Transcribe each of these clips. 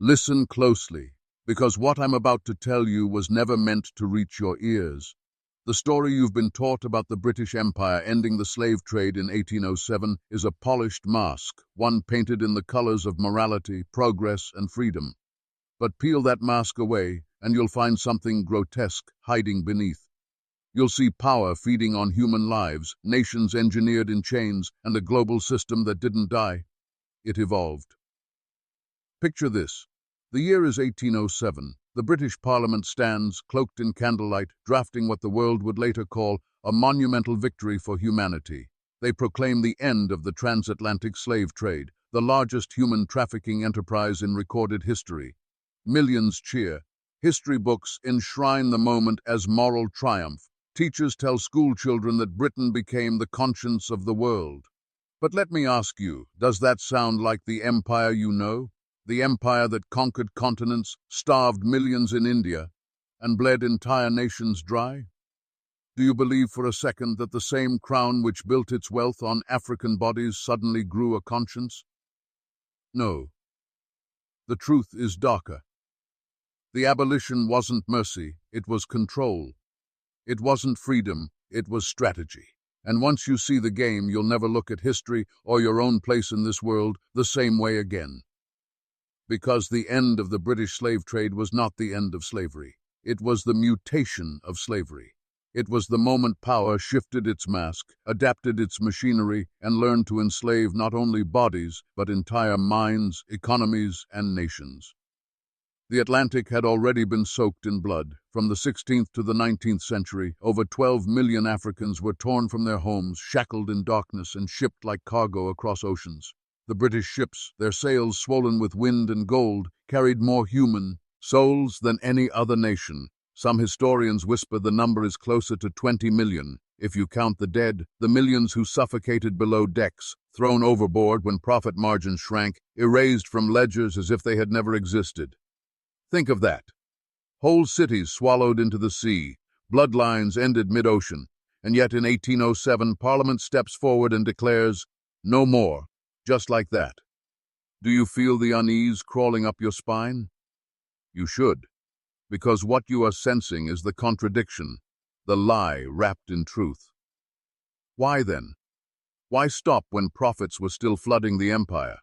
Listen closely, because what I'm about to tell you was never meant to reach your ears. The story you've been taught about the British Empire ending the slave trade in 1807 is a polished mask, one painted in the colors of morality, progress, and freedom. But peel that mask away, and you'll find something grotesque hiding beneath. You'll see power feeding on human lives, nations engineered in chains, and a global system that didn't die. It evolved. Picture this. The year is 1807. The British Parliament stands, cloaked in candlelight, drafting what the world would later call a monumental victory for humanity. They proclaim the end of the transatlantic slave trade, the largest human trafficking enterprise in recorded history. Millions cheer. History books enshrine the moment as moral triumph. Teachers tell school children that Britain became the conscience of the world. But let me ask you, does that sound like the empire you know? The empire that conquered continents, starved millions in India, and bled entire nations dry? Do you believe for a second that the same crown which built its wealth on African bodies suddenly grew a conscience? No. The truth is darker. The abolition wasn't mercy, it was control. It wasn't freedom, it was strategy. And once you see the game, you'll never look at history or your own place in this world the same way again. Because the end of the British slave trade was not the end of slavery. It was the mutation of slavery. It was the moment power shifted its mask, adapted its machinery, and learned to enslave not only bodies, but entire minds, economies, and nations. The Atlantic had already been soaked in blood. From the 16th to the 19th century, over 12 million Africans were torn from their homes, shackled in darkness, and shipped like cargo across oceans. The British ships, their sails swollen with wind and gold, carried more human souls than any other nation. Some historians whisper the number is closer to 20 million, if you count the dead, the millions who suffocated below decks, thrown overboard when profit margins shrank, erased from ledgers as if they had never existed. Think of that. Whole cities swallowed into the sea, bloodlines ended mid-ocean, and yet in 1807 Parliament steps forward and declares, "No more," just like that. Do you feel the unease crawling up your spine? You should, because what you are sensing is the contradiction, the lie wrapped in truth. Why then? Why stop when profits were still flooding the empire?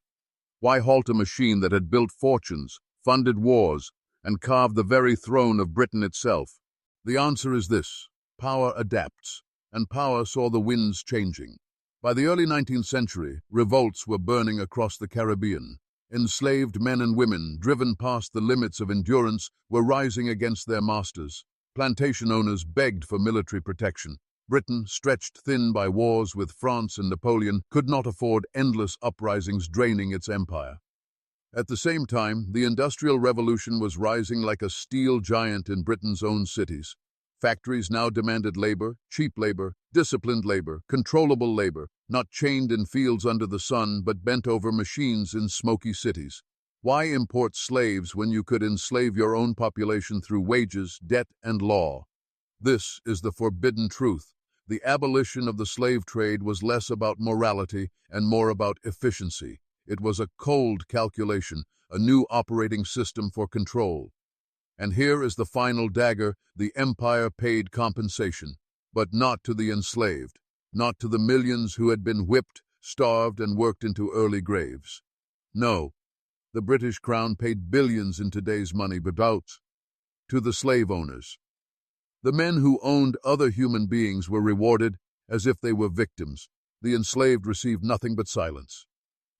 Why halt a machine that had built fortunes, funded wars, and carved the very throne of Britain itself? The answer is this: power adapts, and power saw the winds changing. By the early 19th century, revolts were burning across the Caribbean. Enslaved men and women, driven past the limits of endurance, were rising against their masters. Plantation owners begged for military protection. Britain, stretched thin by wars with France and Napoleon, could not afford endless uprisings draining its empire. At the same time, the Industrial Revolution was rising like a steel giant in Britain's own cities. Factories now demanded labor, cheap labor, disciplined labor, controllable labor, not chained in fields under the sun, but bent over machines in smoky cities. Why import slaves when you could enslave your own population through wages, debt, and law? This is the forbidden truth. The abolition of the slave trade was less about morality and more about efficiency. It was a cold calculation, a new operating system for control. And here is the final dagger: the empire paid compensation, but not to the enslaved, not to the millions who had been whipped, starved, and worked into early graves. No, the British Crown paid billions in today's money, but out to the slave owners. The men who owned other human beings were rewarded as if they were victims. The enslaved received nothing but silence.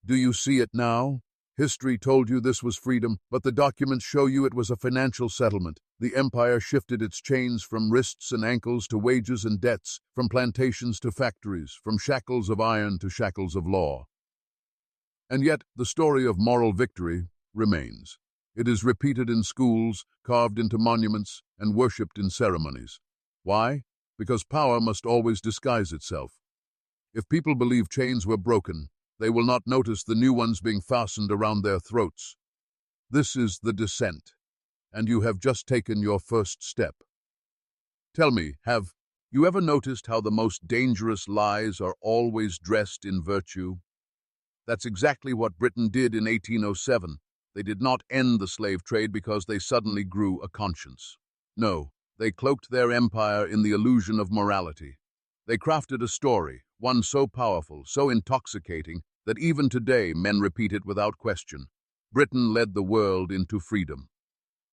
Do you see it now? History told you this was freedom, but the documents show you it was a financial settlement. The empire shifted its chains from wrists and ankles to wages and debts, from plantations to factories, from shackles of iron to shackles of law. And yet, the story of moral victory remains. It is repeated in schools, carved into monuments, and worshipped in ceremonies. Why? Because power must always disguise itself. If people believe chains were broken, they will not notice the new ones being fastened around their throats. This is the descent, and you have just taken your first step. Tell me, have you ever noticed how the most dangerous lies are always dressed in virtue? That's exactly what Britain did in 1807. They did not end the slave trade because they suddenly grew a conscience. No, they cloaked their empire in the illusion of morality. They crafted a story, one so powerful, so intoxicating, that even today men repeat it without question. Britain led the world into freedom.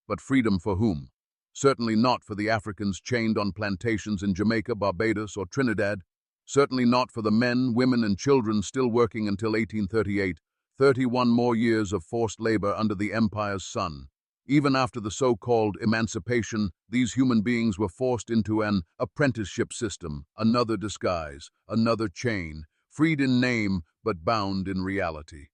But freedom for whom? Certainly not for the Africans chained on plantations in Jamaica, Barbados, or Trinidad. Certainly not for the men, women, and children still working until 1838, 31 more years of forced labor under the empire's sun. Even after the so-called emancipation, these human beings were forced into an apprenticeship system, another disguise, another chain, freed in name but bound in reality.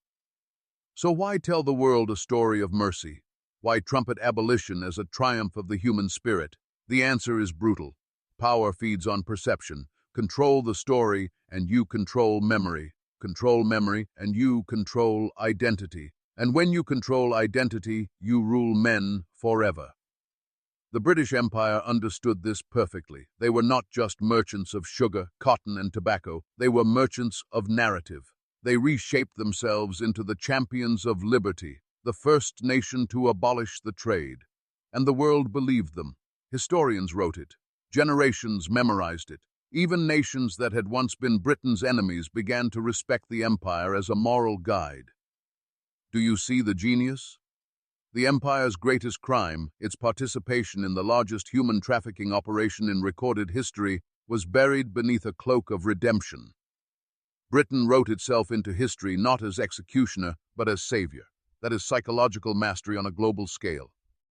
So why tell the world a story of mercy? Why trumpet abolition as a triumph of the human spirit? The answer is brutal. Power feeds on perception. Control the story, and you control memory. Control memory, and you control identity. And when you control identity, you rule men forever. The British Empire understood this perfectly. They were not just merchants of sugar, cotton, and tobacco. They were merchants of narrative. They reshaped themselves into the champions of liberty, the first nation to abolish the trade. And the world believed them. Historians wrote it. Generations memorized it. Even nations that had once been Britain's enemies began to respect the empire as a moral guide. Do you see the genius? The empire's greatest crime, its participation in the largest human trafficking operation in recorded history, was buried beneath a cloak of redemption. Britain wrote itself into history not as executioner, but as savior. That is psychological mastery on a global scale.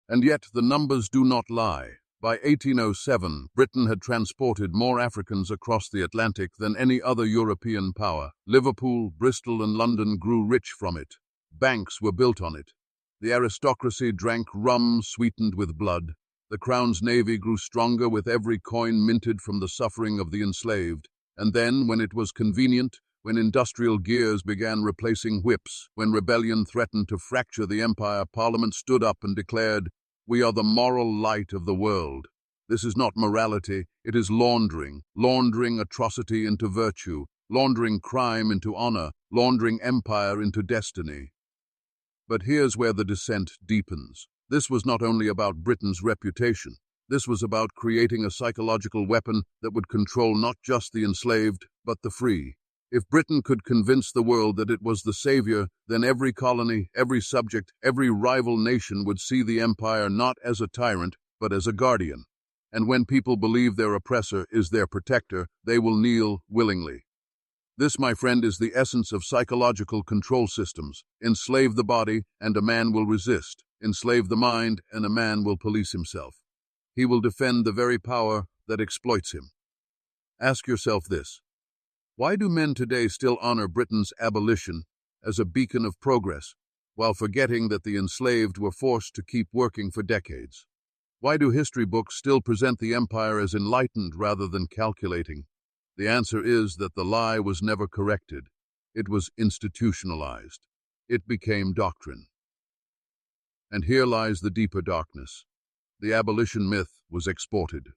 And yet the numbers do not lie. By 1807, Britain had transported more Africans across the Atlantic than any other European power. Liverpool, Bristol, and London grew rich from it. Banks were built on it. The aristocracy drank rum sweetened with blood. The Crown's navy grew stronger with every coin minted from the suffering of the enslaved. And then, when it was convenient, when industrial gears began replacing whips, when rebellion threatened to fracture the empire, Parliament stood up and declared, "We are the moral light of the world." This is not morality, it is laundering atrocity into virtue, laundering crime into honor, laundering empire into destiny. But here's where the descent deepens. This was not only about Britain's reputation. This was about creating a psychological weapon that would control not just the enslaved, but the free. If Britain could convince the world that it was the savior, then every colony, every subject, every rival nation would see the empire not as a tyrant, but as a guardian. And when people believe their oppressor is their protector, they will kneel willingly. This, my friend, is the essence of psychological control systems. Enslave the body, and a man will resist. Enslave the mind, and a man will police himself. He will defend the very power that exploits him. Ask yourself this. Why do men today still honor Britain's abolition as a beacon of progress, while forgetting that the enslaved were forced to keep working for decades? Why do history books still present the empire as enlightened rather than calculating? The answer is that the lie was never corrected. It was institutionalized. It became doctrine. And here lies the deeper darkness. The abolition myth was exported.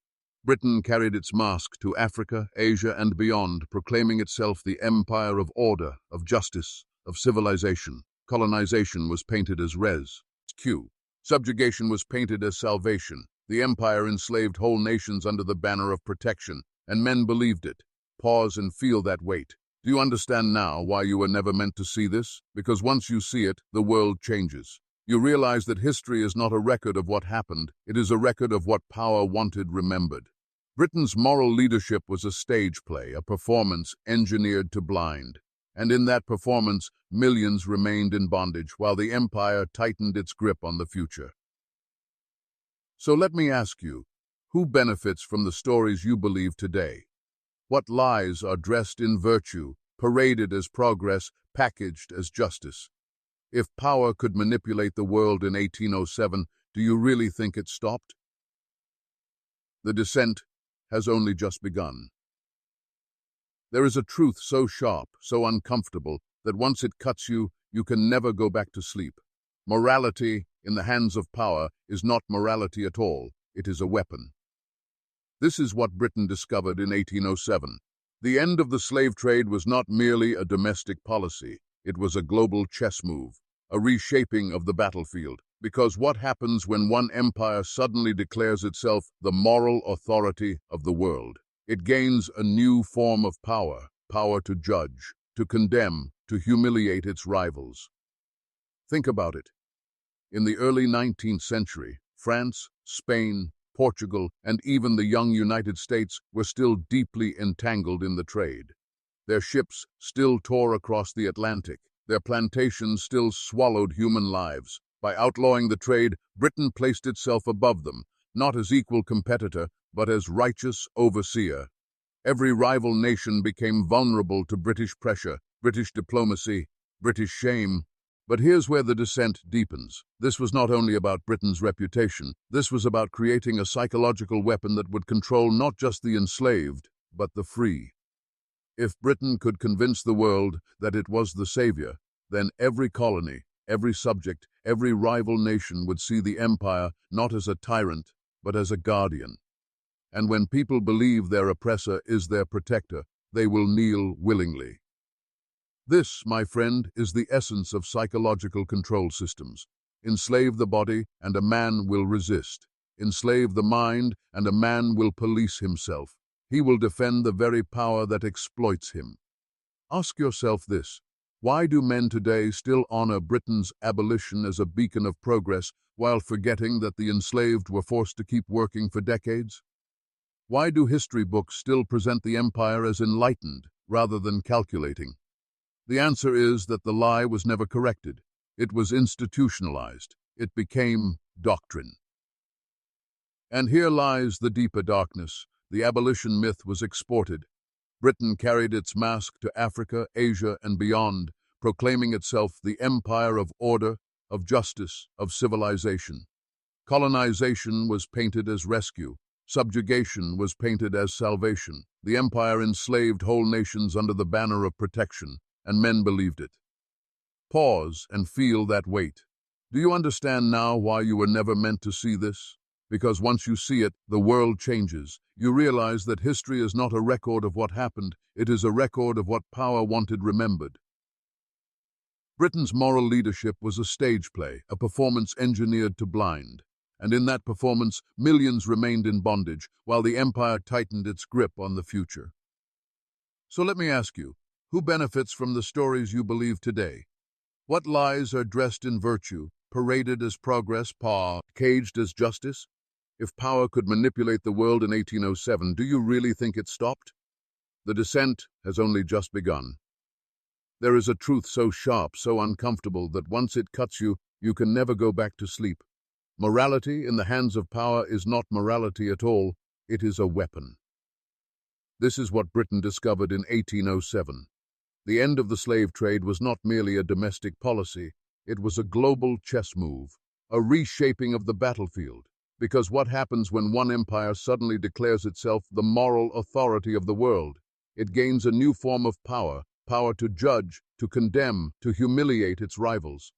Britain carried its mask to Africa, Asia, and beyond, proclaiming itself the empire of order, of justice, of civilization. Colonization was painted as res. Q. Subjugation was painted as salvation. The empire enslaved whole nations under the banner of protection, and men believed it. Pause and feel that weight. Do you understand now why you were never meant to see this? Because once you see it, the world changes. You realize that history is not a record of what happened, it is a record of what power wanted remembered. Britain's moral leadership was a stage play, a performance engineered to blind. And in that performance, millions remained in bondage while the empire tightened its grip on the future. So let me ask you, who benefits from the stories you believe today? What lies are dressed in virtue, paraded as progress, packaged as justice? If power could manipulate the world in 1807, do you really think it stopped? The descent has only just begun. There is a truth so sharp, so uncomfortable, that once it cuts you, you can never go back to sleep. Morality, in the hands of power, is not morality at all. It is a weapon. This is what Britain discovered in 1807. The end of the slave trade was not merely a domestic policy. It was a global chess move. a reshaping of the battlefield. Because what happens when one empire suddenly declares itself the moral authority of the world? It gains a new form of power, power to judge, to condemn, to humiliate its rivals. Think about it. In the early 19th century, France, Spain, Portugal, and even the young United States were still deeply entangled in the trade. Their ships still tore across the Atlantic. Their plantations still swallowed human lives. By outlawing the trade, Britain placed itself above them, not as equal competitor, but as righteous overseer. Every rival nation became vulnerable to British pressure, British diplomacy, British shame. But here's where the descent deepens. This was not only about Britain's reputation, this was about creating a psychological weapon that would control not just the enslaved, but the free. If Britain could convince the world that it was the savior, then every colony, every subject, every rival nation would see the empire not as a tyrant, but as a guardian. And when people believe their oppressor is their protector, they will kneel willingly. This, my friend, is the essence of psychological control systems. Enslave the body, and a man will resist. Enslave the mind, and a man will police himself. He will defend the very power that exploits him. Ask yourself this. Why do men today still honor Britain's abolition as a beacon of progress while forgetting that the enslaved were forced to keep working for decades? Why do history books still present the empire as enlightened rather than calculating? The answer is that the lie was never corrected. It was institutionalized. It became doctrine. And here lies the deeper darkness. The abolition myth was exported. Britain carried its mask to Africa, Asia, and beyond, proclaiming itself the empire of order, of justice, of civilization. Colonization was painted as rescue. Subjugation was painted as salvation. The empire enslaved whole nations under the banner of protection, and men believed it. Pause and feel that weight. Do you understand now why you were never meant to see this? Because once you see it, the world changes. You realize that history is not a record of what happened, it is a record of what power wanted remembered. Britain's moral leadership was a stage play, a performance engineered to blind. And in that performance, millions remained in bondage, while the empire tightened its grip on the future. So let me ask you, who benefits from the stories you believe today? What lies are dressed in virtue, paraded as progress, caged as justice? If power could manipulate the world in 1807, do you really think it stopped? The descent has only just begun. There is a truth so sharp, so uncomfortable, that once it cuts you, you can never go back to sleep. Morality in the hands of power is not morality at all, it is a weapon. This is what Britain discovered in 1807. The end of the slave trade was not merely a domestic policy, it was a global chess move, a reshaping of the battlefield. Because what happens when one empire suddenly declares itself the moral authority of the world? It gains a new form of power, power to judge, to condemn, to humiliate its rivals.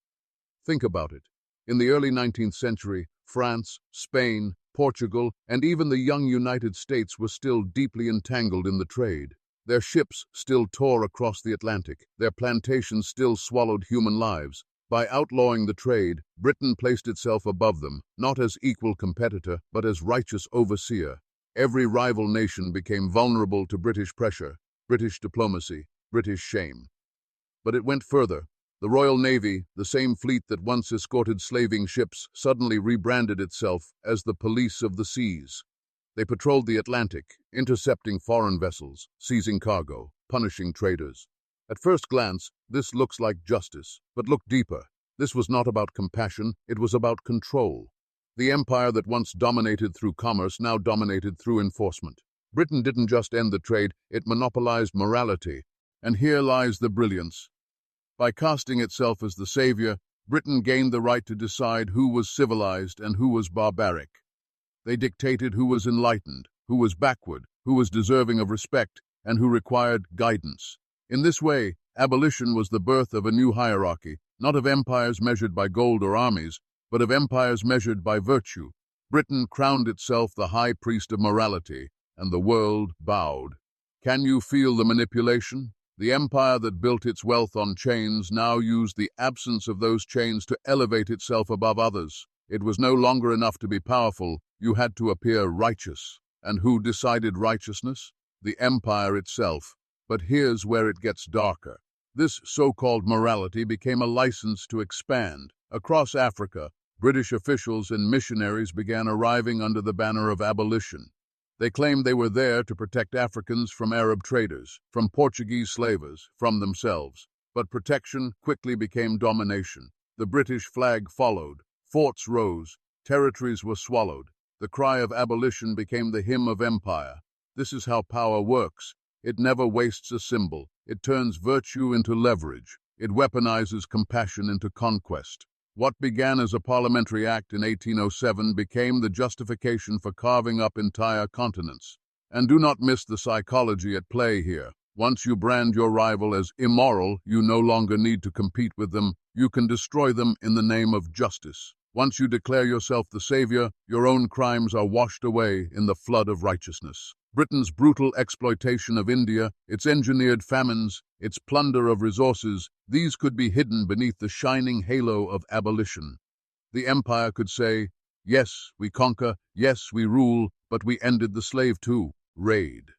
Think about it. In the early 19th century, France, Spain, Portugal, and even the young United States were still deeply entangled in the trade. Their ships still tore across the Atlantic. Their plantations still swallowed human lives. By outlawing the trade, Britain placed itself above them, not as equal competitor, but as righteous overseer. Every rival nation became vulnerable to British pressure, British diplomacy, British shame. But it went further. The Royal Navy, the same fleet that once escorted slaving ships, suddenly rebranded itself as the police of the seas. They patrolled the Atlantic, intercepting foreign vessels, seizing cargo, punishing traders. At first glance, this looks like justice, but look deeper. This was not about compassion, it was about control. The empire that once dominated through commerce now dominated through enforcement. Britain didn't just end the trade, it monopolized morality. And here lies the brilliance. By casting itself as the savior, Britain gained the right to decide who was civilized and who was barbaric. They dictated who was enlightened, who was backward, who was deserving of respect, and who required guidance. In this way, abolition was the birth of a new hierarchy, not of empires measured by gold or armies, but of empires measured by virtue. Britain crowned itself the high priest of morality, and the world bowed. Can you feel the manipulation? The empire that built its wealth on chains now used the absence of those chains to elevate itself above others. It was no longer enough to be powerful, you had to appear righteous. And who decided righteousness? The empire itself. But here's where it gets darker. This so-called morality became a license to expand. Across Africa, British officials and missionaries began arriving under the banner of abolition. They claimed they were there to protect Africans from Arab traders, from Portuguese slavers, from themselves. But protection quickly became domination. The British flag followed. Forts rose. Territories were swallowed. The cry of abolition became the hymn of empire. This is how power works. It never wastes a symbol. It turns virtue into leverage. It weaponizes compassion into conquest. What began as a parliamentary act in 1807 became the justification for carving up entire continents. And do not miss the psychology at play here. Once you brand your rival as immoral, you no longer need to compete with them. You can destroy them in the name of justice. Once you declare yourself the savior, your own crimes are washed away in the flood of righteousness. Britain's brutal exploitation of India, its engineered famines, its plunder of resources, these could be hidden beneath the shining halo of abolition. The empire could say, yes, we conquer, yes, we rule, but we ended the slave too. Raid.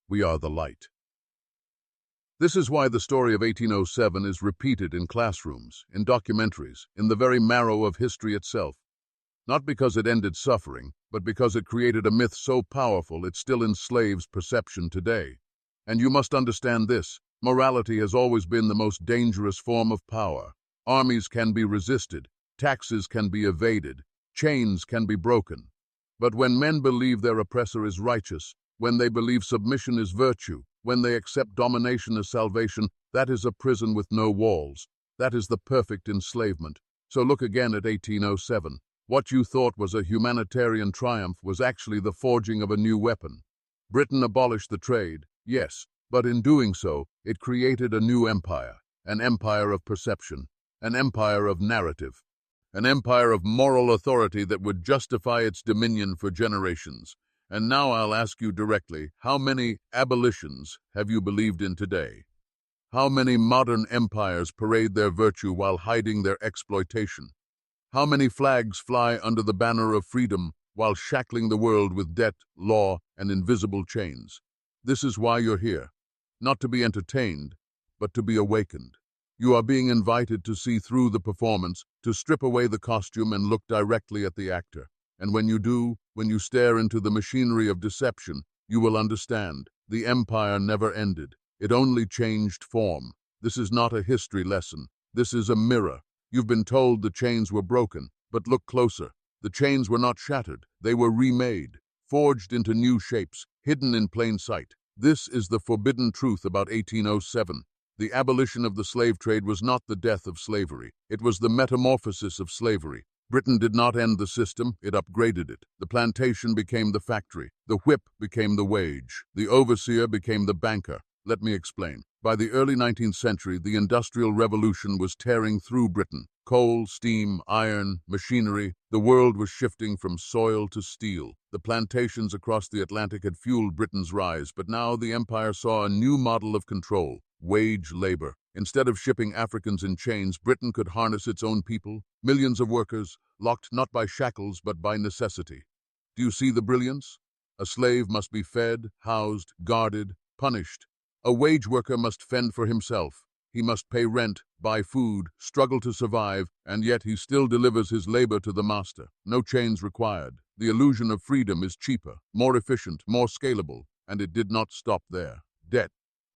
We are the light. This is why the story of 1807 is repeated in classrooms, in documentaries, in the very marrow of history itself. Not because it ended suffering, but because it created a myth so powerful it still enslaves perception today. And you must understand this, morality has always been the most dangerous form of power. Armies can be resisted, taxes can be evaded, chains can be broken. But when men believe their oppressor is righteous, when they believe submission is virtue, when they accept domination as salvation, that is a prison with no walls. That is the perfect enslavement. So look again at 1807. What you thought was a humanitarian triumph was actually the forging of a new weapon. Britain abolished the trade, yes, but in doing so, it created a new empire, an empire of perception, an empire of narrative, an empire of moral authority that would justify its dominion for generations. And now I'll ask you directly, how many abolitions have you believed in today? How many modern empires parade their virtue while hiding their exploitation? How many flags fly under the banner of freedom while shackling the world with debt, law, and invisible chains? This is why you're here. Not to be entertained, but to be awakened. You are being invited to see through the performance, to strip away the costume and look directly at the actor. And when you do, when you stare into the machinery of deception, you will understand. The empire never ended. It only changed form. This is not a history lesson. This is a mirror. You've been told the chains were broken, but look closer. The chains were not shattered. They were remade, forged into new shapes, hidden in plain sight. This is the forbidden truth about 1807. The abolition of the slave trade was not the death of slavery. It was the metamorphosis of slavery. Britain did not end the system, it upgraded it. The plantation became the factory. The whip became the wage. The overseer became the banker. Let me explain. By the early 19th century, the Industrial Revolution was tearing through Britain. Coal, steam, iron, machinery, the world was shifting from soil to steel. The plantations across the Atlantic had fueled Britain's rise, but now the empire saw a new model of control, wage labor. Instead of shipping Africans in chains, Britain could harness its own people, millions of workers, locked not by shackles but by necessity. Do you see the brilliance? A slave must be fed, housed, guarded, punished. A wage worker must fend for himself. He must pay rent, buy food, struggle to survive, and yet he still delivers his labor to the master. No chains required. The illusion of freedom is cheaper, more efficient, more scalable, and it did not stop there. Debt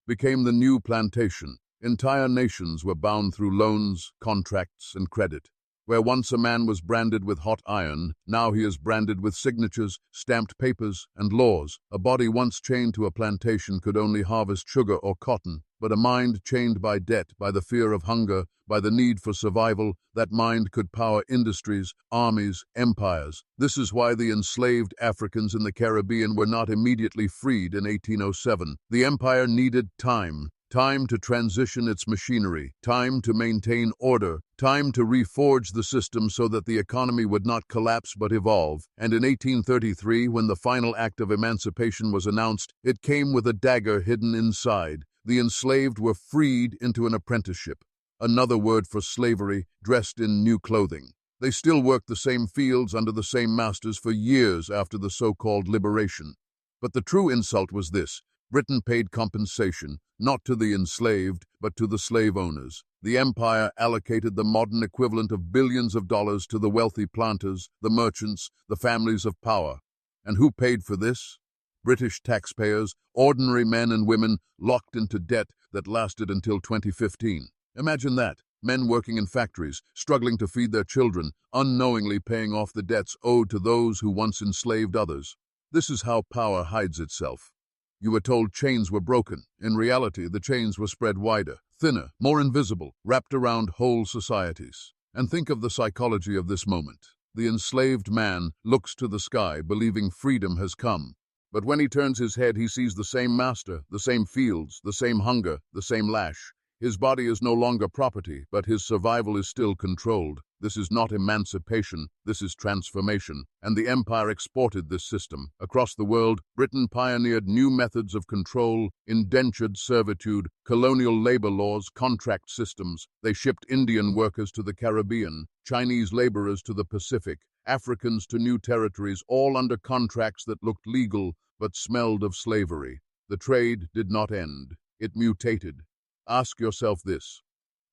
became the new plantation. Entire nations were bound through loans, contracts, and credit. Where once a man was branded with hot iron, now he is branded with signatures, stamped papers, and laws. A body once chained to a plantation could only harvest sugar or cotton, but a mind chained by debt, by the fear of hunger, by the need for survival, that mind could power industries, armies, empires. This is why the enslaved Africans in the Caribbean were not immediately freed in 1807. The empire needed time. Time to transition its machinery, time to maintain order, time to reforge the system so that the economy would not collapse but evolve. And in 1833, when the final act of emancipation was announced, it came with a dagger hidden inside. The enslaved were freed into an apprenticeship, another word for slavery, dressed in new clothing. They still worked the same fields under the same masters for years after the so-called liberation. But the true insult was this: Britain paid compensation, not to the enslaved, but to the slave owners. The empire allocated the modern equivalent of billions of dollars to the wealthy planters, the merchants, the families of power. And who paid for this? British taxpayers, ordinary men and women locked into debt that lasted until 2015. Imagine that. Men working in factories, struggling to feed their children, unknowingly paying off the debts owed to those who once enslaved others. This is how power hides itself. You were told chains were broken. In reality, the chains were spread wider, thinner, more invisible, wrapped around whole societies. And think of the psychology of this moment. The enslaved man looks to the sky, believing freedom has come. But when he turns his head, he sees the same master, the same fields, the same hunger, the same lash. His body is no longer property, but his survival is still controlled. This is not emancipation, this is transformation, and the empire exported this system. Across the world, Britain pioneered new methods of control: indentured servitude, colonial labor laws, contract systems. They shipped Indian workers to the Caribbean, Chinese laborers to the Pacific, Africans to new territories, all under contracts that looked legal but smelled of slavery. The trade did not end, it mutated. Ask yourself this: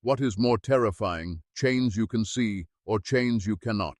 what is more terrifying, chains you can see or chains you cannot?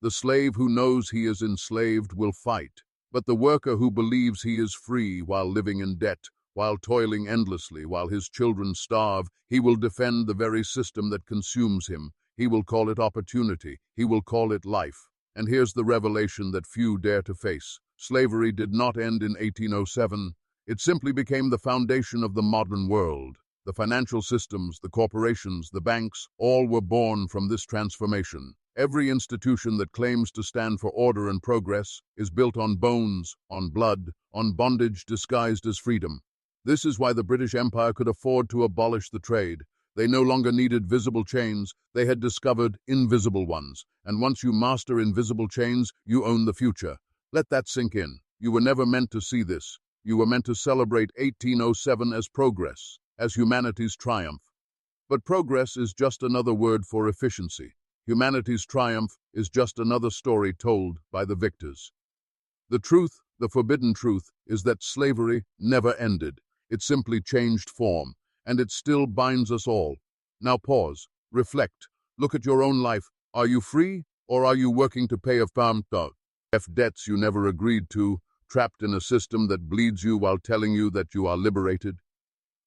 The slave who knows he is enslaved will fight, but the worker who believes he is free while living in debt, while toiling endlessly, while his children starve, he will defend the very system that consumes him. He will call it opportunity, he will call it life. And here's the revelation that few dare to face. Slavery did not end in 1807. It simply became the foundation of the modern world. The financial systems, the corporations, the banks, all were born from this transformation. Every institution that claims to stand for order and progress is built on bones, on blood, on bondage disguised as freedom. This is why the British Empire could afford to abolish the trade. They no longer needed visible chains, they had discovered invisible ones. And once you master invisible chains, you own the future. Let that sink in. You were never meant to see this. You were meant to celebrate 1807 as progress, as humanity's triumph. But progress is just another word for efficiency. Humanity's triumph is just another story told by the victors. The truth, the forbidden truth, is that slavery never ended. It simply changed form, and it still binds us all. Now pause, reflect, look at your own life. Are you free, or are you working to pay debts you never agreed to, trapped in a system that bleeds you while telling you that you are liberated?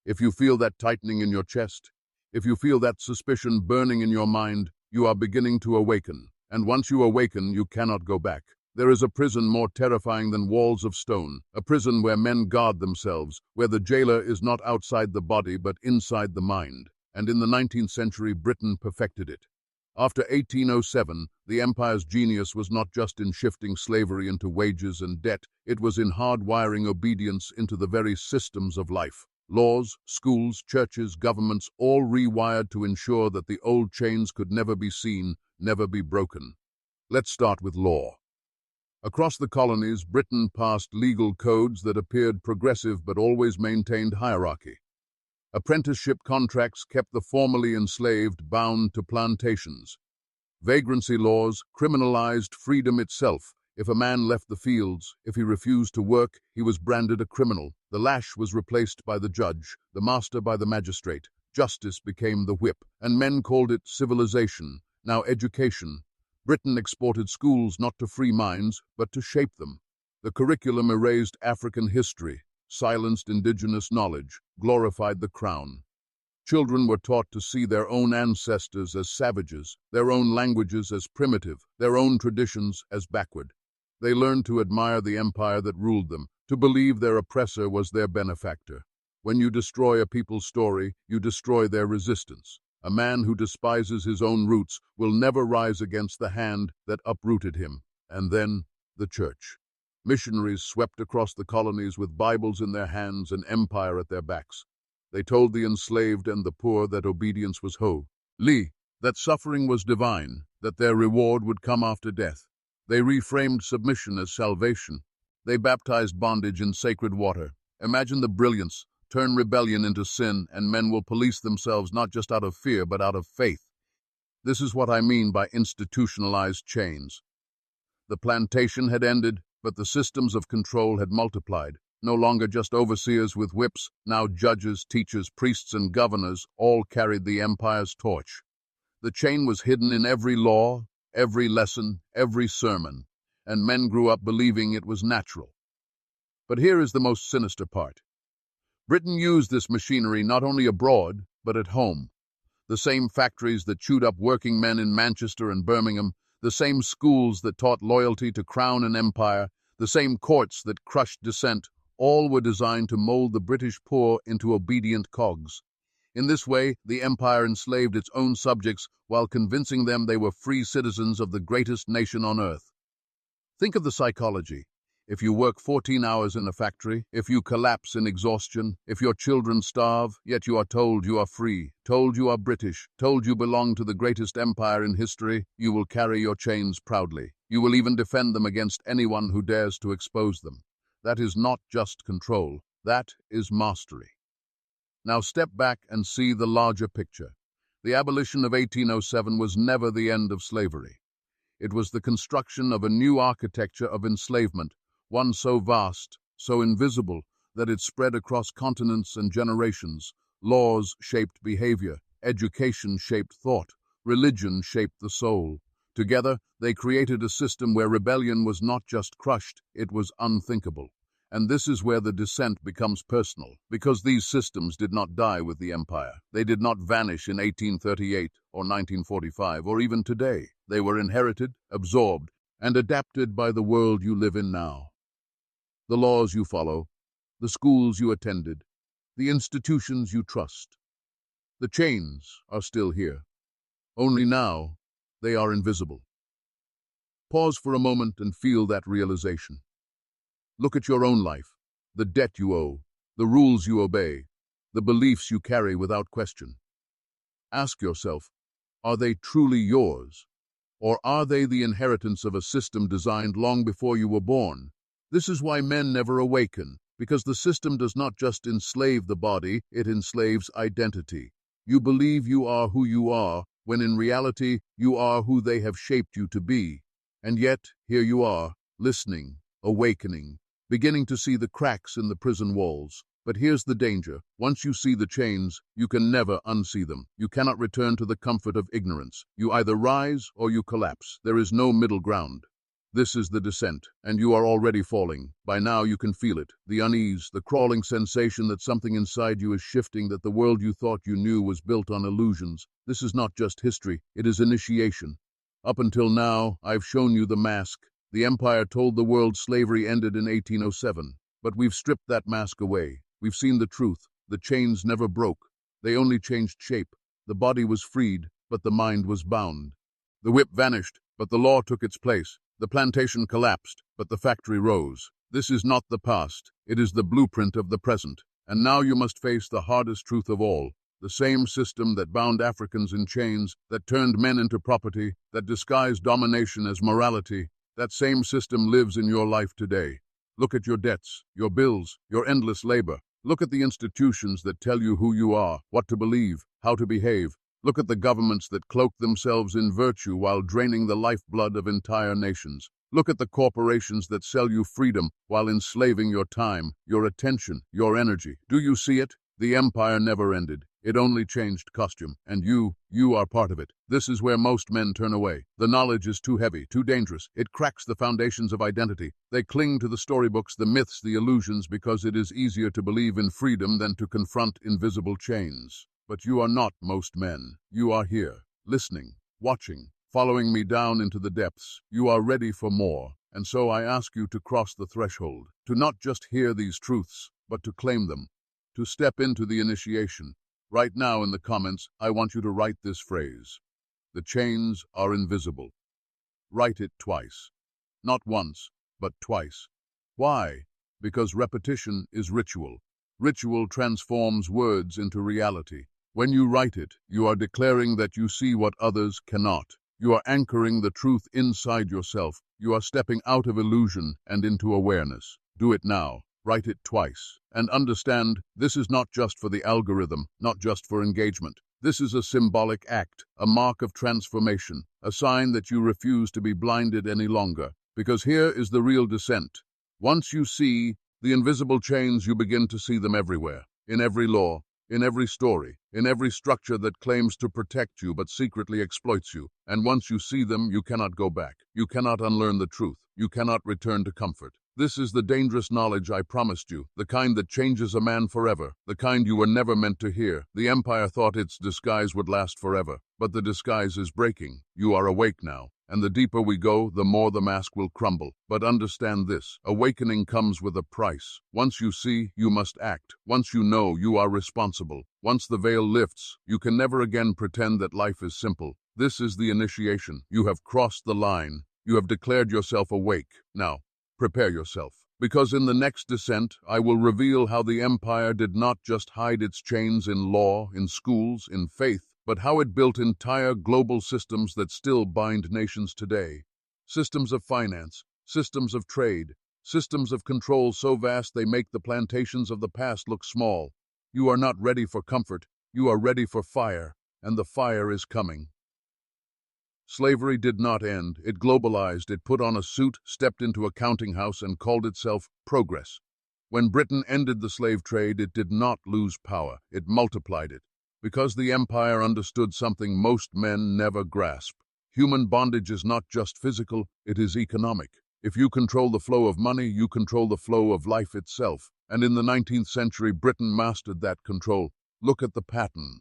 If you feel that tightening in your chest, if you feel that suspicion burning in your mind, you are beginning to awaken. And once you awaken, you cannot go back. There is a prison more terrifying than walls of stone, a prison where men guard themselves, where the jailer is not outside the body but inside the mind. And in the 19th century, Britain perfected it. After 1807, the empire's genius was not just in shifting slavery into wages and debt, it was in hardwiring obedience into the very systems of life. Laws, schools, churches, governments, all rewired to ensure that the old chains could never be seen, never be broken. Let's start with law. Across the colonies, Britain passed legal codes that appeared progressive but always maintained hierarchy. Apprenticeship contracts kept the formerly enslaved bound to plantations. Vagrancy laws criminalized freedom itself. If a man left the fields, if he refused to work, he was branded a criminal. The lash was replaced by the judge, the master by the magistrate. Justice became the whip, and men called it civilization, now education. Britain exported schools not to free minds, but to shape them. The curriculum erased African history, silenced indigenous knowledge, glorified the crown. Children were taught to see their own ancestors as savages, their own languages as primitive, their own traditions as backward. They learned to admire the empire that ruled them, to believe their oppressor was their benefactor. When you destroy a people's story, you destroy their resistance. A man who despises his own roots will never rise against the hand that uprooted him. And then, the church. Missionaries swept across the colonies with Bibles in their hands and empire at their backs. They told the enslaved and the poor that obedience was holy, that suffering was divine, that their reward would come after death. They reframed submission as salvation. They baptized bondage in sacred water. Imagine the brilliance, Turn rebellion into sin, and men will police themselves not just out of fear, but out of faith. This is what I mean by institutionalized chains. The plantation had ended, but the systems of control had multiplied. No longer just overseers with whips, now judges, teachers, priests, and governors all carried the empire's torch. The chain was hidden in every law, every lesson, every sermon, and men grew up believing it was natural. But here is the most sinister part. Britain used this machinery not only abroad, but at home. The same factories that chewed up working men in Manchester and Birmingham, the same schools that taught loyalty to crown and empire, the same courts that crushed dissent, all were designed to mold the British poor into obedient cogs. In this way, the empire enslaved its own subjects while convincing them they were free citizens of the greatest nation on earth. Think of the psychology. If you work 14 hours in a factory, if you collapse in exhaustion, if your children starve, yet you are told you are free, told you are British, told you belong to the greatest empire in history, you will carry your chains proudly. You will even defend them against anyone who dares to expose them. That is not just control, that is mastery. Now step back and see the larger picture. The abolition of 1807 was never the end of slavery. It was the construction of a new architecture of enslavement, one so vast, so invisible, that it spread across continents and generations. Laws shaped behavior, education shaped thought, religion shaped the soul. Together, they created a system where rebellion was not just crushed, it was unthinkable. And this is where the dissent becomes personal, because these systems did not die with the empire. They did not vanish in 1838 or 1945 or even today. They were inherited, absorbed, and adapted by the world you live in now. The laws you follow, the schools you attended, the institutions you trust. The chains are still here. Only now, they are invisible. Pause for a moment and feel that realization. Look at your own life, the debt you owe, the rules you obey, the beliefs you carry without question. Ask yourself, are they truly yours? Or are they the inheritance of a system designed long before you were born? This is why men never awaken, because the system does not just enslave the body, it enslaves identity. You believe you are who you are, when in reality you are who they have shaped you to be. And yet, here you are, listening, awakening, beginning to see the cracks in the prison walls. But here's the danger. Once you see the chains, you can never unsee them. You cannot return to the comfort of ignorance. You either rise or you collapse. There is no middle ground. This is the descent, and you are already falling. By now you can feel it, the unease, the crawling sensation that something inside you is shifting, that the world you thought you knew was built on illusions. This is not just history, it is initiation. Up until now, I've shown you the mask. The empire told the world slavery ended in 1807, but we've stripped that mask away. We've seen the truth. The chains never broke. They only changed shape. The body was freed, but the mind was bound. The whip vanished, but the law took its place. The plantation collapsed, but the factory rose. This is not the past. It is the blueprint of the present. And now you must face the hardest truth of all. The same system that bound Africans in chains, that turned men into property, that disguised domination as morality, that same system lives in your life today. Look at your debts, your bills, your endless labor. Look at the institutions that tell you who you are, what to believe, how to behave. Look at the governments that cloak themselves in virtue while draining the lifeblood of entire nations. Look at the corporations that sell you freedom while enslaving your time, your attention, your energy. Do you see it? The empire never ended. It only changed costume, and you are part of it. This is where most men turn away. The knowledge is too heavy, too dangerous. It cracks the foundations of identity. They cling to the storybooks, the myths, the illusions, because it is easier to believe in freedom than to confront invisible chains. But you are not most men. You are here, listening, watching, following me down into the depths. You are ready for more. And so I ask you to cross the threshold, to not just hear these truths, but to claim them, to step into the initiation. Right now in the comments, I want you to write this phrase. The chains are invisible. Write it twice. Not once, but twice. Why? Because repetition is ritual. Ritual transforms words into reality. When you write it, you are declaring that you see what others cannot. You are anchoring the truth inside yourself. You are stepping out of illusion and into awareness. Do it now. write it twice. And understand, this is not just for the algorithm, not just for engagement. This is a symbolic act, a mark of transformation, a sign that you refuse to be blinded any longer. Because here is the real descent. Once you see the invisible chains, you begin to see them everywhere, in every law, in every story, in every structure that claims to protect you but secretly exploits you. And once you see them, you cannot go back. You cannot unlearn the truth. You cannot return to comfort. This is the dangerous knowledge I promised you, the kind that changes a man forever, the kind you were never meant to hear. The Empire thought its disguise would last forever, but the disguise is breaking. You are awake now. And the deeper we go, the more the mask will crumble. But understand this, awakening comes with a price. Once you see, you must act. Once you know, you are responsible. Once the veil lifts, you can never again pretend that life is simple. This is the initiation. You have crossed the line. You have declared yourself awake. Now, prepare yourself. Because in the next descent, I will reveal how the Empire did not just hide its chains in law, in schools, in faith, but how it built entire global systems that still bind nations today. Systems of finance, systems of trade, systems of control so vast they make the plantations of the past look small. You are not ready for comfort, you are ready for fire, and the fire is coming. Slavery did not end. It globalized, it put on a suit, stepped into a counting house, and called itself progress. When Britain ended the slave trade, it did not lose power, it multiplied it. Because the Empire understood something most men never grasp. Human bondage is not just physical, it is economic. If you control the flow of money, you control the flow of life itself. And in the 19th century, Britain mastered that control. Look at the pattern.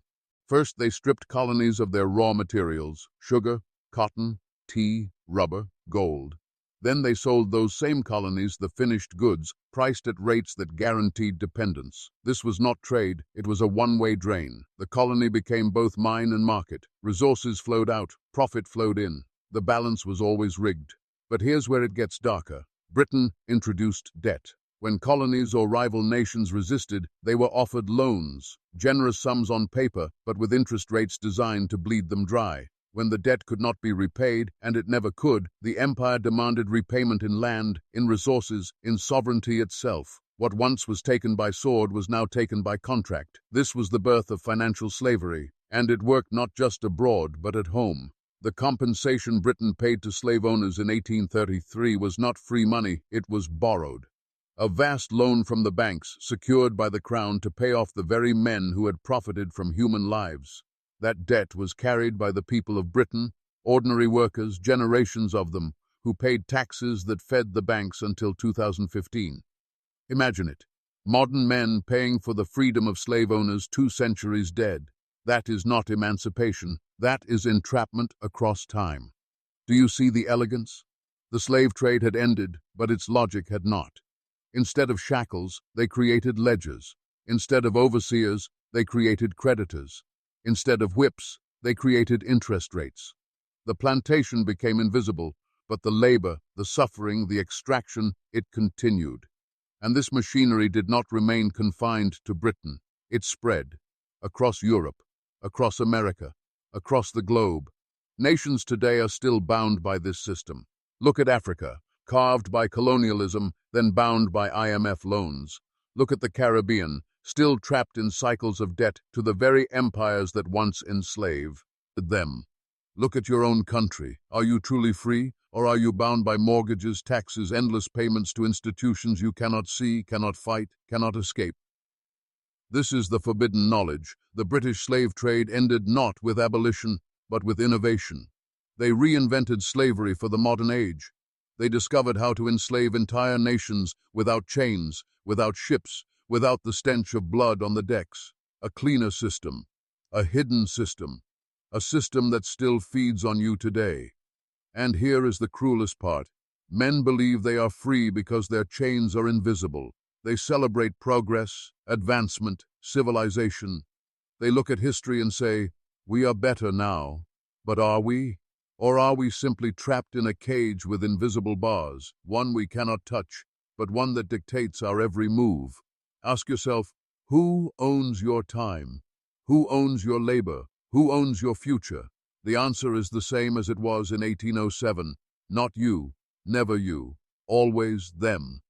First, they stripped colonies of their raw materials, sugar, cotton, tea, rubber, gold. Then they sold those same colonies the finished goods, priced at rates that guaranteed dependence. This was not trade, it was a one-way drain. The colony became both mine and market. Resources flowed out, profit flowed in. The balance was always rigged. But here's where it gets darker. Britain introduced debt. When colonies or rival nations resisted, they were offered loans, generous sums on paper, but with interest rates designed to bleed them dry. When the debt could not be repaid, and it never could, the Empire demanded repayment in land, in resources, in sovereignty itself. What once was taken by sword was now taken by contract. This was the birth of financial slavery, and it worked not just abroad, but at home. The compensation Britain paid to slave owners in 1833 was not free money, it was borrowed. A vast loan from the banks, secured by the crown to pay off the very men who had profited from human lives. That debt was carried by the people of Britain, ordinary workers, generations of them, who paid taxes that fed the banks until 2015. Imagine it. Modern men paying for the freedom of slave owners 2 centuries dead. That is not emancipation. That is entrapment across time. Do you see the elegance? The slave trade had ended, but its logic had not. Instead of shackles, they created ledgers. Instead of overseers, they created creditors. Instead of whips, they created interest rates. The plantation became invisible, but the labor, the suffering, the extraction, it continued. And this machinery did not remain confined to Britain. It spread across Europe, across America, across the globe. Nations today are still bound by this system. Look at Africa, carved by colonialism, then bound by IMF loans. Look at the Caribbean, still trapped in cycles of debt to the very empires that once enslaved them. Look at your own country. Are you truly free, or are you bound by mortgages, taxes, endless payments to institutions you cannot see, cannot fight, cannot escape? This is the forbidden knowledge. The British slave trade ended not with abolition, but with innovation. They reinvented slavery for the modern age. They discovered how to enslave entire nations without chains, without ships, without the stench of blood on the decks. A cleaner system, a hidden system, a system that still feeds on you today. And here is the cruelest part. Men believe they are free because their chains are invisible. They celebrate progress, advancement, civilization. They look at history and say, "We are better now." But are we? Or are we simply trapped in a cage with invisible bars, one we cannot touch, but one that dictates our every move? Ask yourself, who owns your time? Who owns your labor? Who owns your future? The answer is the same as it was in 1807. Not you, never you, always them.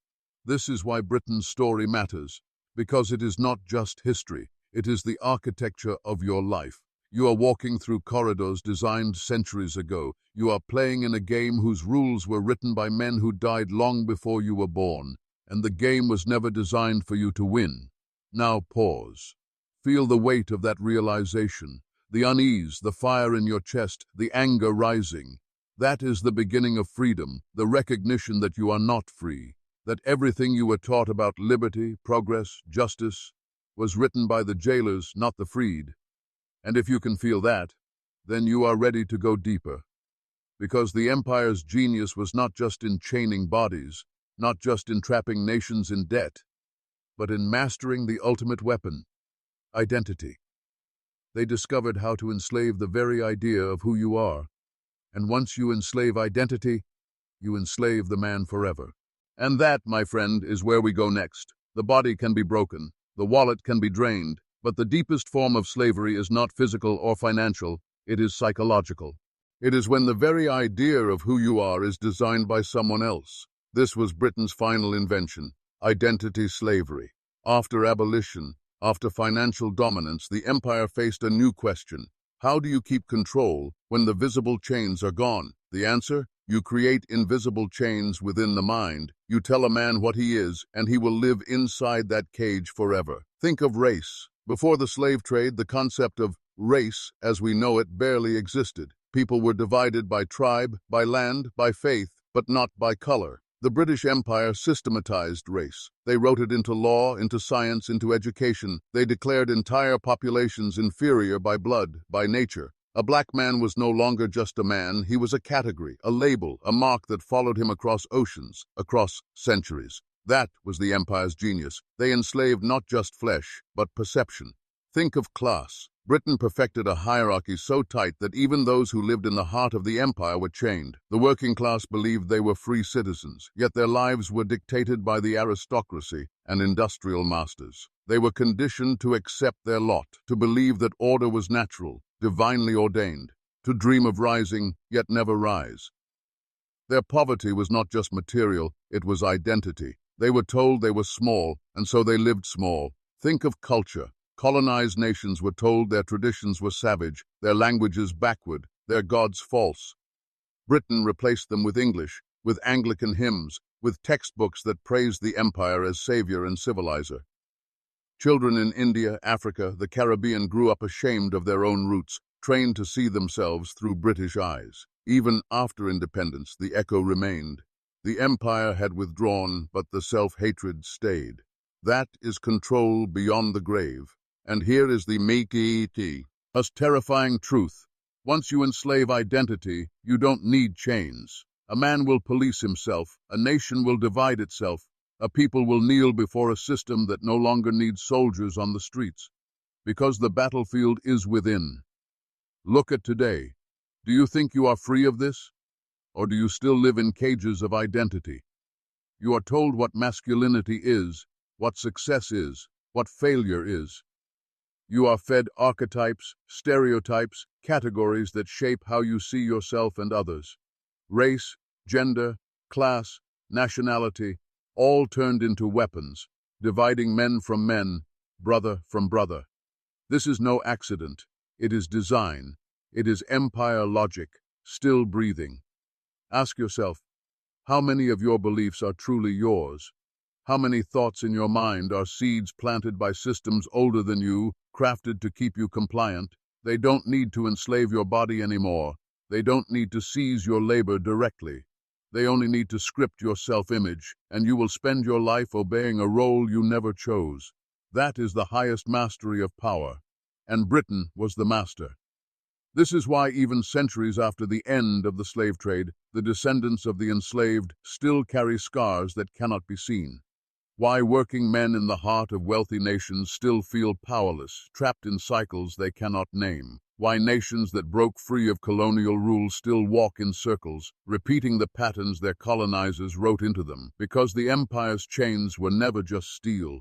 This is why Britain's story matters, because it is not just history, it is the architecture of your life. You are walking through corridors designed centuries ago. You are playing in a game whose rules were written by men who died long before you were born, and the game was never designed for you to win. Now pause. Feel the weight of that realization, the unease, the fire in your chest, the anger rising. That is the beginning of freedom, the recognition that you are not free, that everything you were taught about liberty, progress, justice, was written by the jailers, not the freed. And if you can feel that, then you are ready to go deeper. Because the empire's genius was not just in chaining bodies, not just in trapping nations in debt, but in mastering the ultimate weapon, identity. They discovered how to enslave the very idea of who you are. And once you enslave identity, you enslave the man forever. And that, my friend, is where we go next. The body can be broken, the wallet can be drained, but the deepest form of slavery is not physical or financial, it is psychological. It is when the very idea of who you are is designed by someone else. This was Britain's final invention, identity slavery. After abolition, after financial dominance, the empire faced a new question. How do you keep control when the visible chains are gone? The answer? You create invisible chains within the mind. You tell a man what he is, and he will live inside that cage forever. Think of race. Before the slave trade, the concept of race, as we know it, barely existed. People were divided by tribe, by land, by faith, but not by color. The British Empire systematized race. They wrote it into law, into science, into education. They declared entire populations inferior by blood, by nature. A black man was no longer just a man, he was a category, a label, a mark that followed him across oceans, across centuries. That was the empire's genius. They enslaved not just flesh, but perception. Think of class. Britain perfected a hierarchy so tight that even those who lived in the heart of the empire were chained. The working class believed they were free citizens, yet their lives were dictated by the aristocracy and industrial masters. They were conditioned to accept their lot, to believe that order was natural, divinely ordained, to dream of rising, yet never rise. Their poverty was not just material, it was identity. They were told they were small, and so they lived small. Think of culture. Colonized nations were told their traditions were savage, their languages backward, their gods false. Britain replaced them with English, with Anglican hymns, with textbooks that praised the empire as savior and civilizer. Children in India, Africa, the Caribbean grew up ashamed of their own roots, trained to see themselves through British eyes. Even after independence, the echo remained. The empire had withdrawn, but the self-hatred stayed. That is control beyond the grave. And here is the meaty, a terrifying truth. Once you enslave identity, you don't need chains. A man will police himself, a nation will divide itself, a people will kneel before a system that no longer needs soldiers on the streets, because the battlefield is within. Look at today. Do you think you are free of this? Or do you still live in cages of identity? You are told what masculinity is, what success is, what failure is. You are fed archetypes, stereotypes, categories that shape how you see yourself and others. Race, gender, class, nationality, all turned into weapons, dividing men from men, brother from brother. This is no accident. It is design. It is empire logic, still breathing. Ask yourself, how many of your beliefs are truly yours? How many thoughts in your mind are seeds planted by systems older than you, crafted to keep you compliant? They don't need to enslave your body anymore. They don't need to seize your labor directly. They only need to script your self-image, and you will spend your life obeying a role you never chose. That is the highest mastery of power. And Britain was the master. This is why even centuries after the end of the slave trade, the descendants of the enslaved still carry scars that cannot be seen. Why working men in the heart of wealthy nations still feel powerless, trapped in cycles they cannot name. Why nations that broke free of colonial rule still walk in circles, repeating the patterns their colonizers wrote into them. Because the empire's chains were never just steel,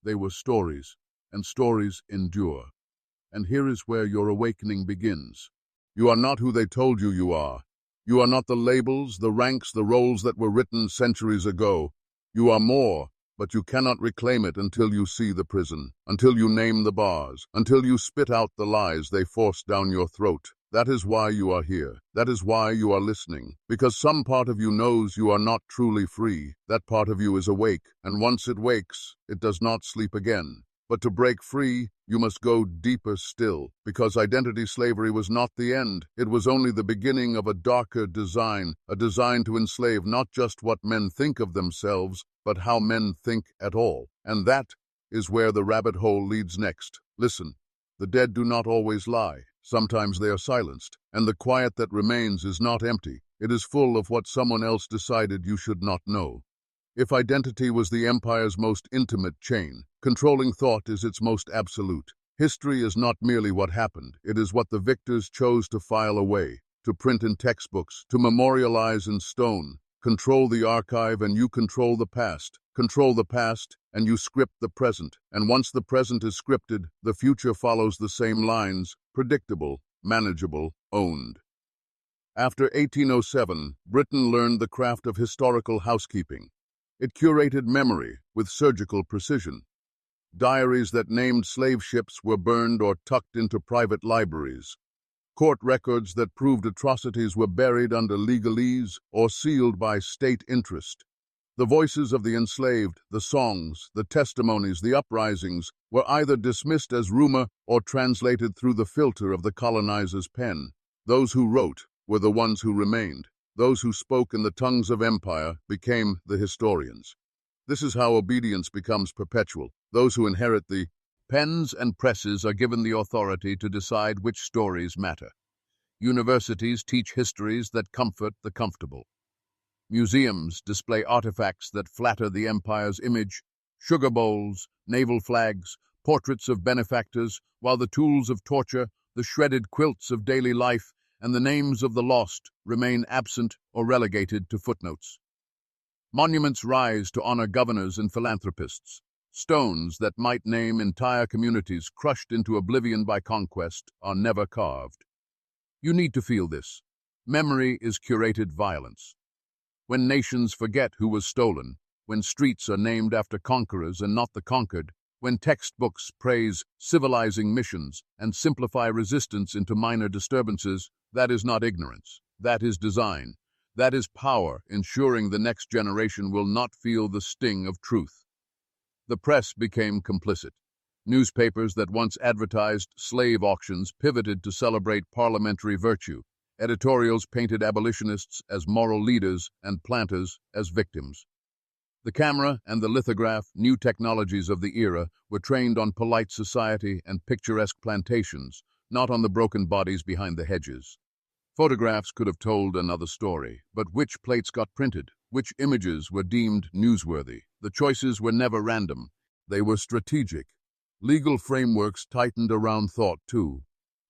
they were stories, and stories endure. And here is where your awakening begins. You are not who they told you are. You are not the labels, the ranks, the roles that were written centuries ago. You are more, but you cannot reclaim it until you see the prison, until you name the bars, until you spit out the lies they force down your throat. That is why you are here. That is why you are listening. Because some part of you knows you are not truly free. That part of you is awake, and once it wakes, it does not sleep again. But to break free, you must go deeper still, because identity slavery was not the end. It was only the beginning of a darker design, a design to enslave not just what men think of themselves, but how men think at all. And that is where the rabbit hole leads next. Listen, the dead do not always lie. Sometimes they are silenced, and the quiet that remains is not empty. It is full of what someone else decided you should not know. If identity was the empire's most intimate chain, controlling thought is its most absolute. History is not merely what happened, it is what the victors chose to file away, to print in textbooks, to memorialize in stone. Control the archive and you control the past. Control the past and you script the present. And once the present is scripted, the future follows the same lines: predictable, manageable, owned. After 1807, Britain learned the craft of historical housekeeping. It curated memory with surgical precision. Diaries that named slave ships were burned or tucked into private libraries. Court records that proved atrocities were buried under legalese or sealed by state interest. The voices of the enslaved, the songs, the testimonies, the uprisings were either dismissed as rumor or translated through the filter of the colonizer's pen. Those who wrote were the ones who remained. Those who spoke in the tongues of empire became the historians. This is how obedience becomes perpetual. Those who inherit the pens and presses are given the authority to decide which stories matter. Universities teach histories that comfort the comfortable. Museums display artifacts that flatter the empire's image: sugar bowls, naval flags, portraits of benefactors, while the tools of torture, the shredded quilts of daily life, and the names of the lost remain absent or relegated to footnotes. Monuments rise to honor governors and philanthropists. Stones that might name entire communities crushed into oblivion by conquest are never carved. You need to feel this. Memory is curated violence. When nations forget who was stolen, when streets are named after conquerors and not the conquered, when textbooks praise civilizing missions and simplify resistance into minor disturbances, that is not ignorance. That is design. That is power, ensuring the next generation will not feel the sting of truth. The press became complicit. Newspapers that once advertised slave auctions pivoted to celebrate parliamentary virtue. Editorials painted abolitionists as moral leaders and planters as victims. The camera and the lithograph, new technologies of the era, were trained on polite society and picturesque plantations, not on the broken bodies behind the hedges. Photographs could have told another story, but which plates got printed? Which images were deemed newsworthy? The choices were never random. They were strategic. Legal frameworks tightened around thought, too.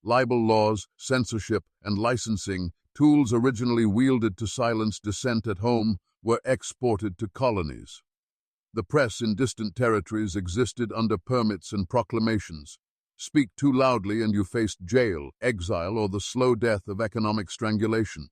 Libel laws, censorship, and licensing, tools originally wielded to silence dissent at home, were exported to colonies. The press in distant territories existed under permits and proclamations. Speak too loudly and you faced jail, exile, or the slow death of economic strangulation.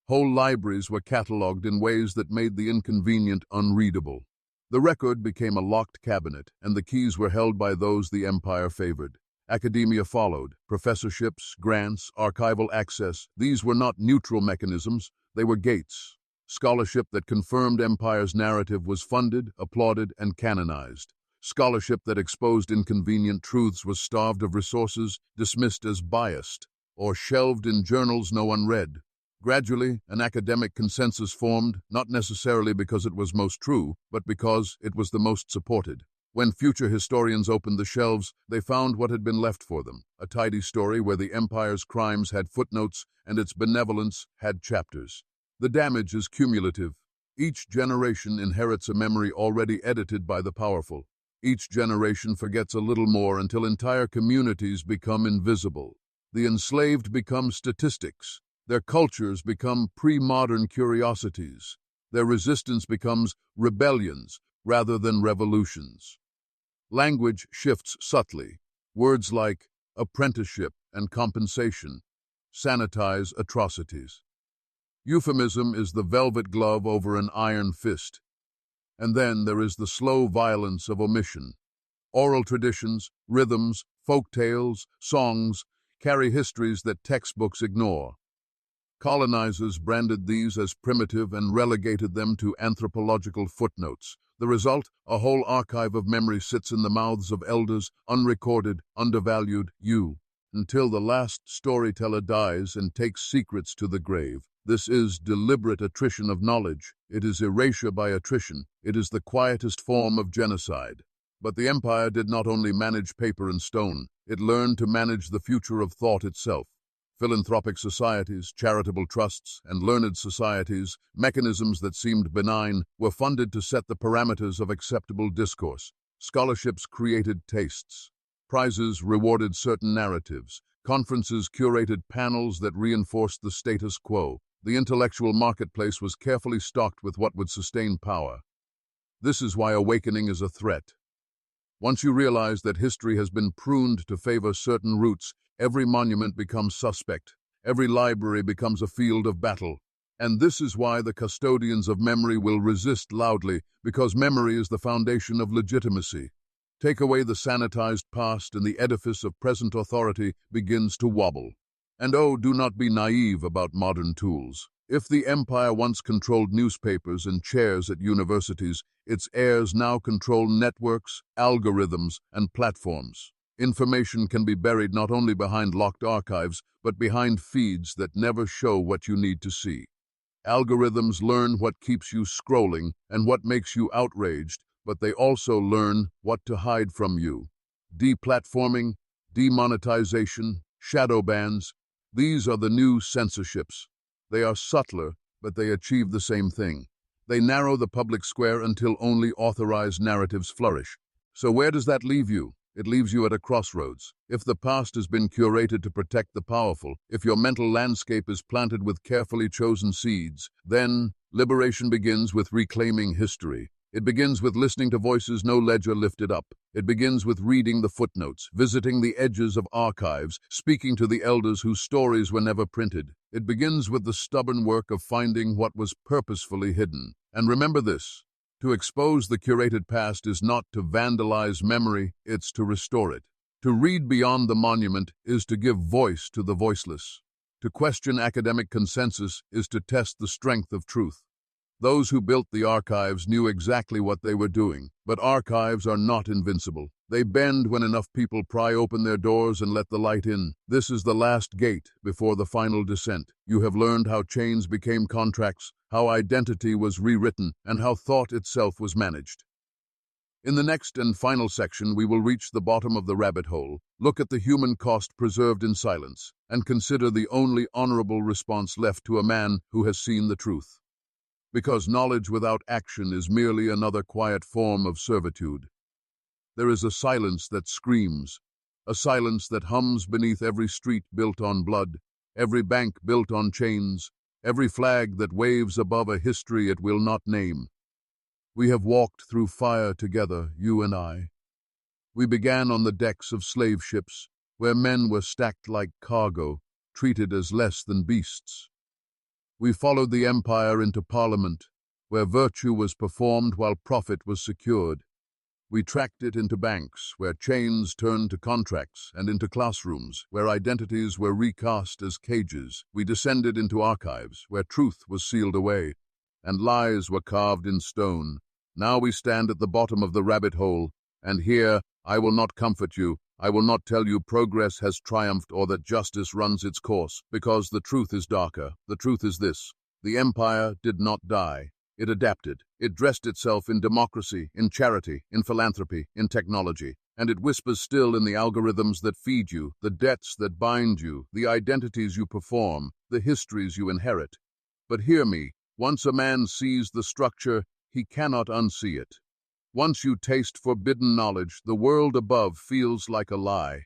Whole libraries were catalogued in ways that made the inconvenient unreadable. The record became a locked cabinet, and the keys were held by those the empire favored. Academia followed: professorships, grants, archival access. These were not neutral mechanisms, they were gates. Scholarship that confirmed empire's narrative was funded, applauded, and canonized. Scholarship that exposed inconvenient truths was starved of resources, dismissed as biased, or shelved in journals no one read. Gradually, an academic consensus formed, not necessarily because it was most true, but because it was the most supported. When future historians opened the shelves, they found what had been left for them: a tidy story where the empire's crimes had footnotes and its benevolence had chapters. The damage is cumulative. Each generation inherits a memory already edited by the powerful. Each generation forgets a little more until entire communities become invisible. The enslaved become statistics. Their cultures become pre-modern curiosities. Their resistance becomes rebellions rather than revolutions. Language shifts subtly. Words like apprenticeship and compensation sanitize atrocities. Euphemism is the velvet glove over an iron fist. And then there is the slow violence of omission. Oral traditions, rhythms, folk tales, songs carry histories that textbooks ignore. Colonizers branded these as primitive and relegated them to anthropological footnotes. The result, a whole archive of memory sits in the mouths of elders, unrecorded, undervalued, until the last storyteller dies and takes secrets to the grave. This is deliberate attrition of knowledge. It is erasure by attrition. It is the quietest form of genocide. But the empire did not only manage paper and stone, it learned to manage the future of thought itself. Philanthropic societies, charitable trusts, and learned societies, mechanisms that seemed benign, were funded to set the parameters of acceptable discourse. Scholarships created tastes. Prizes rewarded certain narratives. Conferences curated panels that reinforced the status quo. The intellectual marketplace was carefully stocked with what would sustain power. This is why awakening is a threat. Once you realize that history has been pruned to favor certain routes, every monument becomes suspect. Every library becomes a field of battle. And this is why the custodians of memory will resist loudly, because memory is the foundation of legitimacy. Take away the sanitized past and the edifice of present authority begins to wobble. And oh, do not be naive about modern tools. If the empire once controlled newspapers and chairs at universities, its heirs now control networks, algorithms, and platforms. Information can be buried not only behind locked archives, but behind feeds that never show what you need to see. Algorithms learn what keeps you scrolling and what makes you outraged, but they also learn what to hide from you. Deplatforming, demonetization, shadow bans, these are the new censorships. They are subtler, but they achieve the same thing. They narrow the public square until only authorized narratives flourish. So where does that leave you? It leaves you at a crossroads. If the past has been curated to protect the powerful, if your mental landscape is planted with carefully chosen seeds, then liberation begins with reclaiming history. It begins with listening to voices no ledger lifted up. It begins with reading the footnotes, visiting the edges of archives, speaking to the elders whose stories were never printed. It begins with the stubborn work of finding what was purposefully hidden. And remember this, to expose the curated past is not to vandalize memory, it's to restore it. To read beyond the monument is to give voice to the voiceless. To question academic consensus is to test the strength of truth. Those who built the archives knew exactly what they were doing, but archives are not invincible. They bend when enough people pry open their doors and let the light in. This is the last gate before the final descent. You have learned how chains became contracts, how identity was rewritten, and how thought itself was managed. In the next and final section, we will reach the bottom of the rabbit hole, look at the human cost preserved in silence, and consider the only honorable response left to a man who has seen the truth. Because knowledge without action is merely another quiet form of servitude. There is a silence that screams, a silence that hums beneath every street built on blood, every bank built on chains, every flag that waves above a history it will not name. We have walked through fire together, you and I. We began on the decks of slave ships, where men were stacked like cargo, treated as less than beasts. We followed the empire into Parliament, where virtue was performed while profit was secured. We tracked it into banks, where chains turned to contracts, and into classrooms, where identities were recast as cages. We descended into archives, where truth was sealed away, and lies were carved in stone. Now we stand at the bottom of the rabbit hole, and here I will not comfort you. I will not tell you progress has triumphed or that justice runs its course, because the truth is darker. The truth is this: the empire did not die. It adapted. It dressed itself in democracy, in charity, in philanthropy, in technology, and it whispers still in the algorithms that feed you, the debts that bind you, the identities you perform, the histories you inherit. But hear me, once a man sees the structure, he cannot unsee it. Once you taste forbidden knowledge, the world above feels like a lie.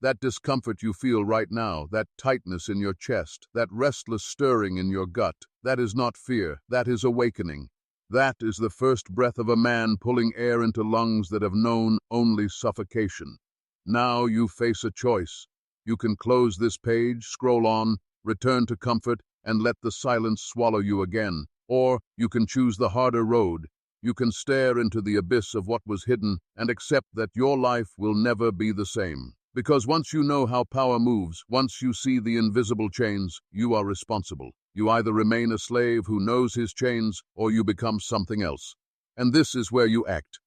That discomfort you feel right now, that tightness in your chest, that restless stirring in your gut, that is not fear, that is awakening. That is the first breath of a man pulling air into lungs that have known only suffocation. Now you face a choice. You can close this page, scroll on, return to comfort, and let the silence swallow you again. Or you can choose the harder road, You can stare into the abyss of what was hidden and accept that your life will never be the same. Because once you know how power moves, once you see the invisible chains, you are responsible. You either remain a slave who knows his chains, or you become something else. And this is where you act.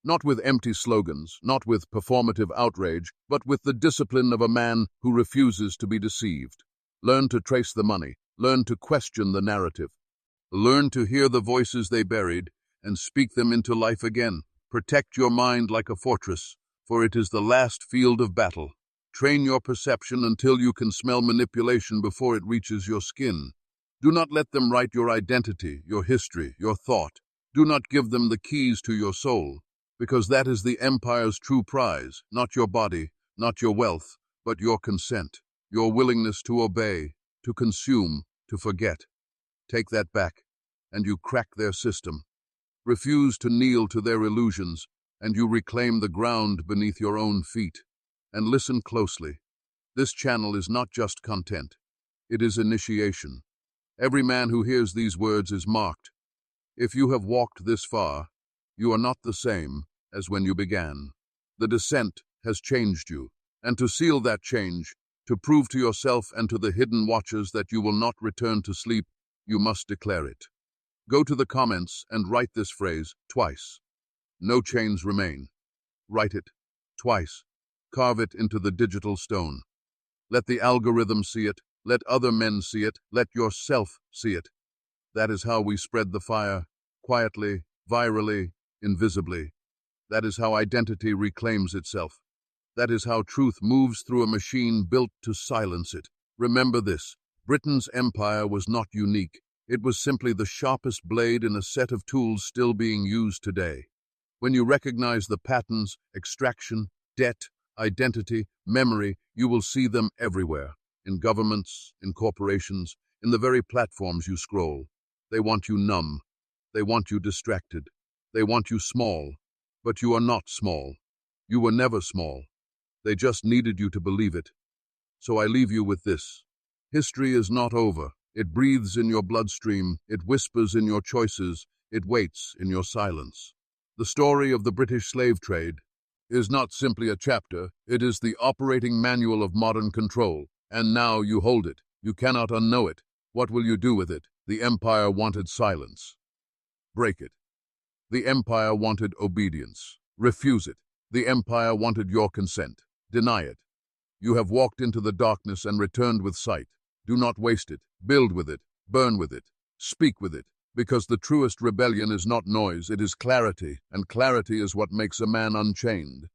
Not with empty slogans, not with performative outrage, but with the discipline of a man who refuses to be deceived. Learn to trace the money. Learn to question the narrative. Learn to hear the voices they buried and speak them into life again. Protect your mind like a fortress, for it is the last field of battle. Train your perception until you can smell manipulation before it reaches your skin. Do not let them write your identity, your history, your thought. Do not give them the keys to your soul, because that is the empire's true prize, not your body, not your wealth, but your consent, your willingness to obey, to consume, to forget. Take that back, and you crack their system. Refuse to kneel to their illusions, and you reclaim the ground beneath your own feet. And listen closely. This channel is not just content. It is initiation. Every man who hears these words is marked. If you have walked this far, you are not the same as when you began. The descent has changed you, and to seal that change, to prove to yourself and to the hidden watchers that you will not return to sleep, you must declare it. Go to the comments and write this phrase twice. No chains remain. Write it twice. Carve it into the digital stone. Let the algorithm see it. Let other men see it. Let yourself see it. That is how we spread the fire, quietly, virally, invisibly. That is how identity reclaims itself. That is how truth moves through a machine built to silence it. Remember this: Britain's empire was not unique. It was simply the sharpest blade in a set of tools still being used today. When you recognize the patterns, extraction, debt, identity, memory, you will see them everywhere. In governments, in corporations, in the very platforms you scroll. They want you numb. They want you distracted. They want you small. But you are not small. You were never small. They just needed you to believe it. So I leave you with this. History is not over. It breathes in your bloodstream. It whispers in your choices. It waits in your silence. The story of the British slave trade is not simply a chapter. It is the operating manual of modern control. And now you hold it. You cannot unknow it. What will you do with it? The empire wanted silence. Break it. The empire wanted obedience. Refuse it. The empire wanted your consent. Deny it. You have walked into the darkness and returned with sight. Do not waste it. Build with it. Burn with it. Speak with it. Because the truest rebellion is not noise, it is clarity, and clarity is what makes a man unchained.